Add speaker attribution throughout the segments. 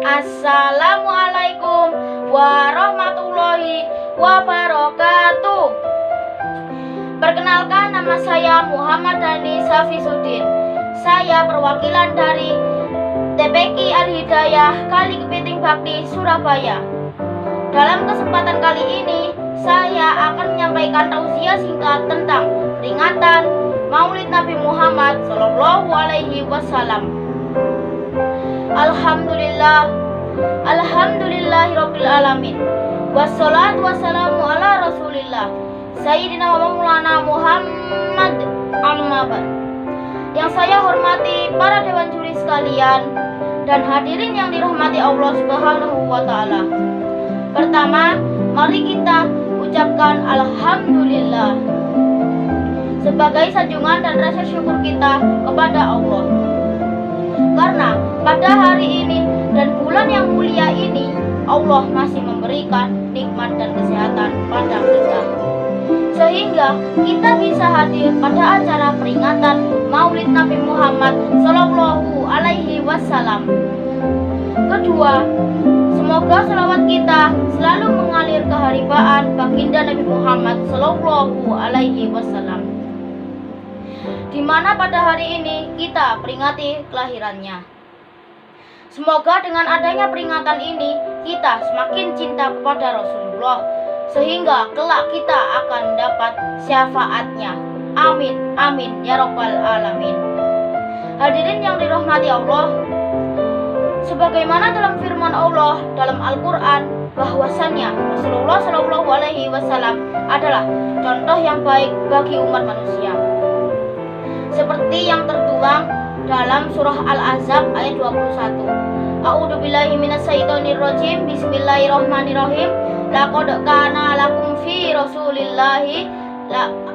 Speaker 1: Assalamualaikum warahmatullahi wabarakatuh. Perkenalkan, nama saya Muhammad Dhani Safisuddin. Saya perwakilan dari TPQ Al-Hidayah Kali Kepiting Bakti, Surabaya. Dalam kesempatan kali ini, saya akan menyampaikan tausiah singkat tentang peringatan Maulid Nabi Muhammad Sallallahu Alaihi Wasallam. Alhamdulillahirabbil alamin. Wassalatu wassalamu ala Rasulillah Sayyidina wa Maulana Muhammad al-Mabad. Yang saya hormati para dewan juri sekalian dan hadirin yang dirahmati Allah Subhanahu wa taala. Pertama, mari kita ucapkan alhamdulillah sebagai sanjungan dan rasa syukur kita kepada Allah. Karena pada hari ini dan bulan yang mulia ini, Allah masih memberikan nikmat dan kesehatan pada kita, sehingga kita bisa hadir pada acara peringatan Maulid Nabi Muhammad Sallallahu Alaihi Wasallam. Kedua, semoga selawat kita selalu mengalir keharibaan baginda Nabi Muhammad Sallallahu Alaihi Wasallam, di mana pada hari ini kita peringati kelahirannya. Semoga dengan adanya peringatan ini kita semakin cinta kepada Rasulullah, sehingga kelak kita akan dapat syafaatnya. Amin, amin, ya rabbal alamin. Hadirin yang dirahmati Allah, sebagaimana dalam firman Allah dalam Al-Quran, bahwasannya Rasulullah Shallallahu Alaihi Wasallam adalah contoh yang baik bagi umat manusia, seperti yang tertuang dalam surah Al-Ahzab ayat 21. A'udzubillahi minasyaitonirrajim. Bismillahirrahmanirrahim. Laqad kana lakum fi Rasulillahi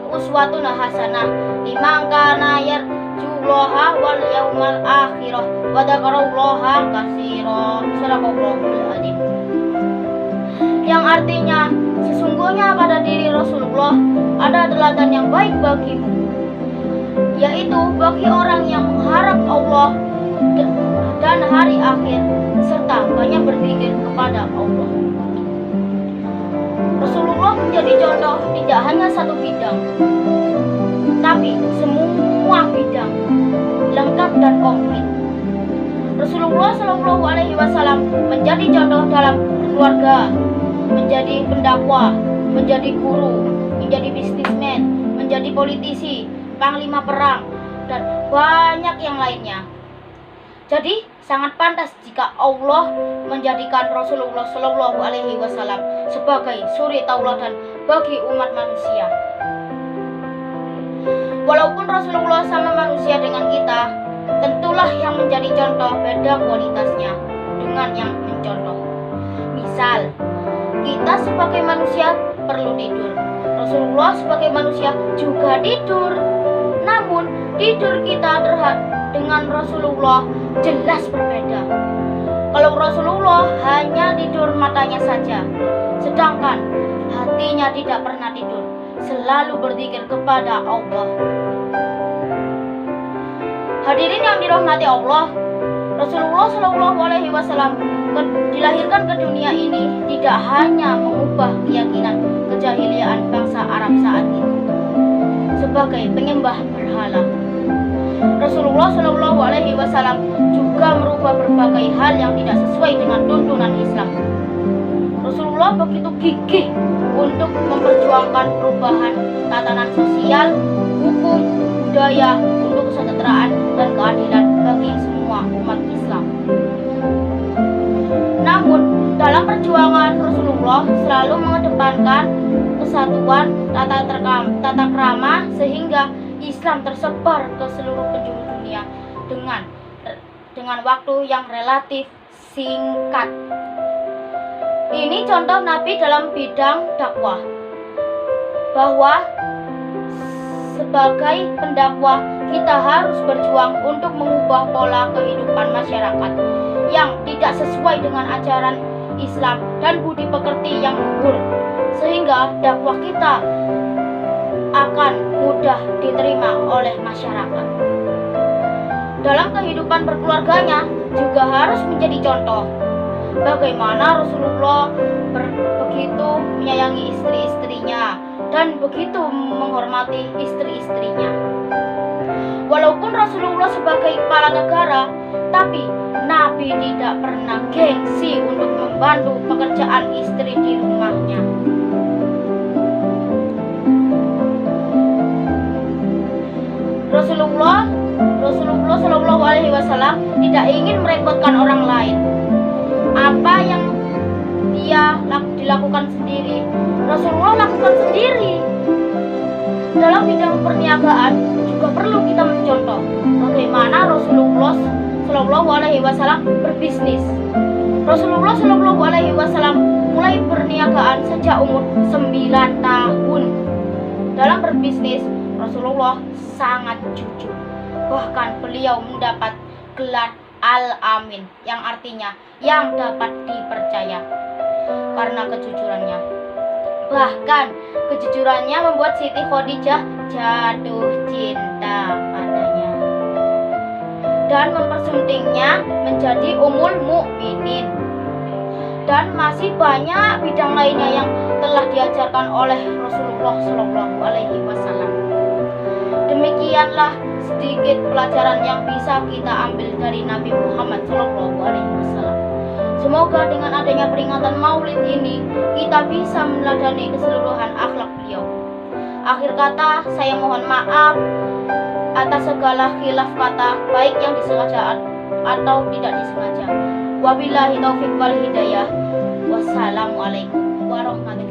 Speaker 1: uswatun hasanah liman kana yarjullaha wal yaumal akhirah wa dzakarallaha katsiran. Shadaqallahul adzim. Yang artinya, sesungguhnya pada diri Rasulullah ada teladan yang baik bagimu, yaitu bagi orang yang mengharap Allah dan hari akhir serta banyak berzikir kepada Allah. Rasulullah menjadi contoh tidak hanya satu bidang, tapi semua bidang lengkap dan komplit. Rasulullah Shallallahu Alaihi Wasallam menjadi contoh dalam keluarga, menjadi pendakwah, menjadi guru, menjadi bisnismen, menjadi politisi, panglima perang, dan banyak yang lainnya. Jadi sangat pantas jika Allah menjadikan Rasulullah Shallallahu Alaihi Wasallam sebagai suri tauladan bagi umat manusia. Walaupun Rasulullah sama manusia dengan kita, tentulah yang menjadi contoh beda kualitasnya dengan yang mencontoh. Misal, kita sebagai manusia perlu tidur. Rasulullah sebagai manusia juga tidur. Namun tidur kita dengan Rasulullah jelas berbeda. Kalau Rasulullah hanya tidur matanya saja, sedangkan hatinya tidak pernah tidur, selalu berzikir kepada Allah. Hadirin yang dirahmati Allah, Rasulullah Shallallahu Alaihi Wasallam dilahirkan ke dunia ini tidak hanya mengubah keyakinan kejahiliaan bangsa Arab saat itu sebagai penyembah berhala. Rasulullah Shallallahu Alaihi Wasallam juga merubah berbagai hal yang tidak sesuai dengan tuntunan Islam. Rasulullah begitu gigih untuk memperjuangkan perubahan tatanan sosial, hukum, budaya untuk kesejahteraan dan keadilan bagi semua umat Islam. Namun, dalam perjuangan Rasulullah selalu mengedepankan kesatuan, tata krama, sehingga Islam tersebar ke seluruh penjuru dunia dengan waktu yang relatif singkat. Ini contoh Nabi dalam bidang dakwah, bahwa sebagai pendakwah kita harus berjuang untuk mengubah pola kehidupan masyarakat yang tidak sesuai dengan ajaran Islam dan budi pekerti yang luhur, sehingga dakwah kita akan mudah diterima oleh masyarakat. Dalam kehidupan berkeluarganya juga harus menjadi contoh, bagaimana Rasulullah begitu menyayangi istri-istrinya dan begitu menghormati istri-istrinya. Walaupun Rasulullah sebagai kepala negara, tapi Nabi tidak pernah gengsi untuk membantu pekerjaan istri di rumahnya. Rasulullah Shallallahu Alaihi Wasallam tidak ingin merepotkan orang lain. Apa yang dia dilakukan sendiri, Rasulullah lakukan sendiri. Dalam bidang perniagaan juga perlu kita mencontoh bagaimana Rasulullah Shallallahu Alaihi Wasallam berbisnis. Rasulullah Shallallahu Alaihi Wasallam mulai perniagaan sejak umur 9 tahun. Dalam berbisnis, Rasulullah sangat jujur. Bahkan beliau mendapat gelar Al-Amin, yang artinya yang dapat dipercaya karena kejujurannya. Bahkan kejujurannya membuat Siti Khadijah jatuh cinta padanya dan mempersuntingnya menjadi Ummul Mukminin. Dan masih banyak bidang lainnya yang telah diajarkan oleh Rasulullah Shallallahu Alaihi Wasallam. Demikianlah sedikit pelajaran yang bisa kita ambil dari Nabi Muhammad Shallallahu Alaihi Wasallam. Semoga dengan adanya peringatan Maulid ini kita bisa meneladani keseluruhan akhlak beliau. Akhir kata, saya mohon maaf atas segala khilaf kata, baik yang disengaja atau tidak disengaja. Wabillahi taufiq wal hidayah. Wassalamualaikum warahmatullahi wabarakatuh.